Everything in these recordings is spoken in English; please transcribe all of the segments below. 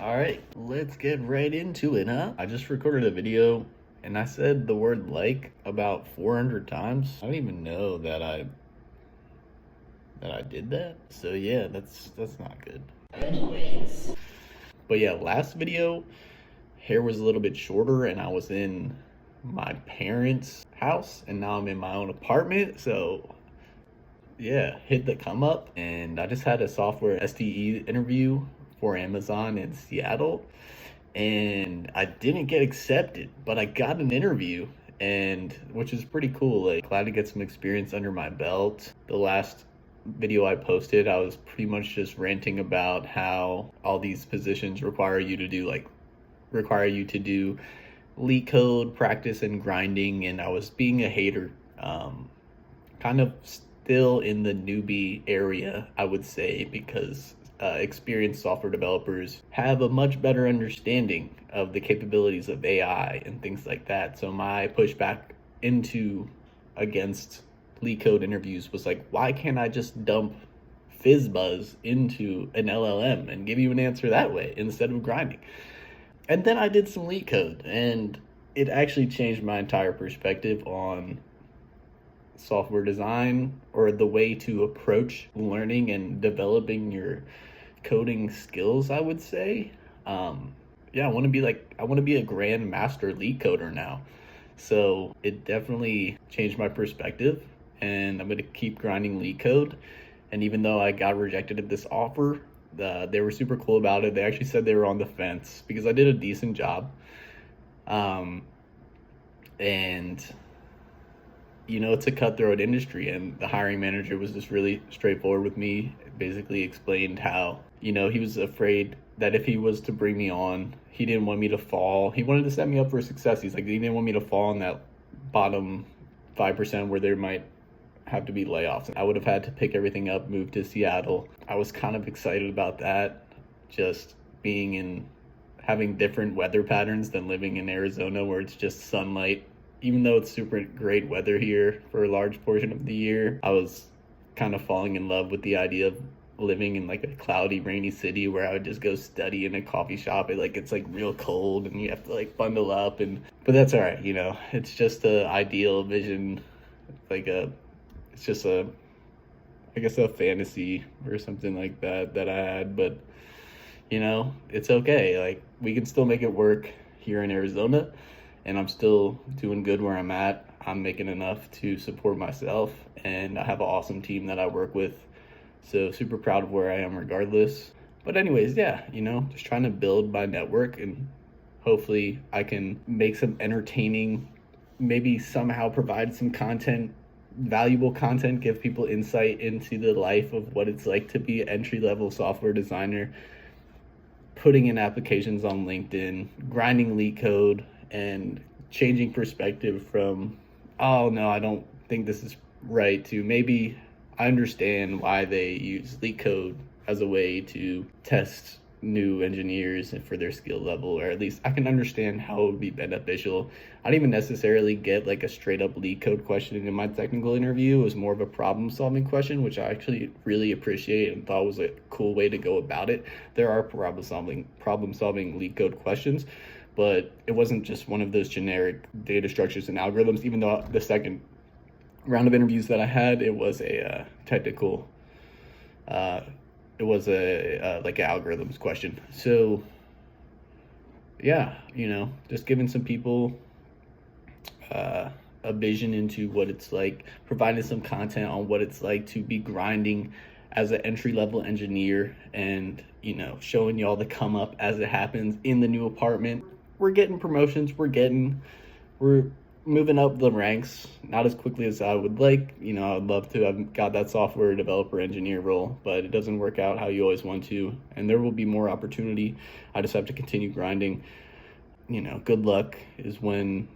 All right, let's get right into it, huh? I just recorded a video and I said the word like about 400 times. I don't even know that I did that. So yeah, that's not good. Anyways. But yeah, last video, hair was a little bit shorter and I was in my parents' house and now I'm in my own apartment. So yeah, hit the come up, and I just had a software SDE interview for Amazon in Seattle, and I didn't get accepted, but I got an interview, and which is pretty cool. Like, glad to get some experience under my belt. The last video I posted, I was pretty much just ranting about how all these positions require you to do leak code practice and grinding, and I was being a hater. Kind of still in the newbie area, I would say, because experienced software developers have a much better understanding of the capabilities of AI and things like that. So my pushback against leak code interviews was like, why can't I just dump FizzBuzz into an LLM and give you an answer that way instead of grinding? And then I did some leak code, and it actually changed my entire perspective on software design, or the way to approach learning and developing your coding skills, I would say. Yeah, I want to be a grand master leak coder now. So it definitely changed my perspective, and I'm going to keep grinding leak code. And even though I got rejected at this offer, they were super cool about it. They actually said they were on the fence because I did a decent job. And it's a cutthroat industry, and the hiring manager was just really straightforward with me. Basically explained how, he was afraid that if he was to bring me on, he didn't want me to fall. He wanted to set me up for success. He's like, he didn't want me to fall in that bottom 5% where there might have to be layoffs. I would have had to pick everything up, move to Seattle. I was kind of excited about that, just having different weather patterns than living in Arizona where it's just sunlight. Even though it's super great weather here for a large portion of the year, I was kind of falling in love with the idea of living in like a cloudy, rainy city where I would just go study in a coffee shop. It's like real cold and you have to like bundle up, but that's all right. It's just an ideal vision, it's just I guess a fantasy or something like that I had, but it's okay. Like, we can still make it work here in Arizona. And I'm still doing good where I'm at. I'm making enough to support myself, and I have an awesome team that I work with. So super proud of where I am regardless. But anyways, yeah, just trying to build my network, and hopefully I can make some entertaining, maybe somehow provide some content, valuable content, give people insight into the life of what it's like to be an entry-level software designer, putting in applications on LinkedIn, grinding leak code, and changing perspective from, oh no, I don't think this is right, to maybe I understand why they use leak code as a way to test new engineers and for their skill level, or at least I can understand how it would be beneficial. I didn't even necessarily get like a straight up leak code question in my technical interview. It was more of a problem solving question, which I actually really appreciate and thought was a cool way to go about it. There are problem solving leak code questions, but it wasn't just one of those generic data structures and algorithms. Even though the second round of interviews that I had, it was a technical, it was like an algorithms question. So yeah, just giving some people a vision into what it's like, providing some content on what it's like to be grinding as an entry-level engineer, and showing y'all the come up as it happens in the new apartment. We're getting promotions, we're moving up the ranks, not as quickly as I would like. I'd love to have got that software developer engineer role, but it doesn't work out how you always want to, and there will be more opportunity. I just have to continue grinding. Good luck is when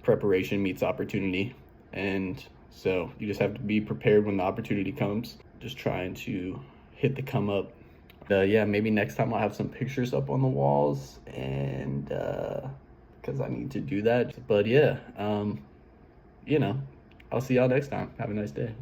preparation meets opportunity, and so you just have to be prepared when the opportunity comes. Just trying to hit the come up. Yeah, maybe next time I'll have some pictures up on the walls, and because I need to do that. But yeah, I'll see y'all next time. Have a nice day.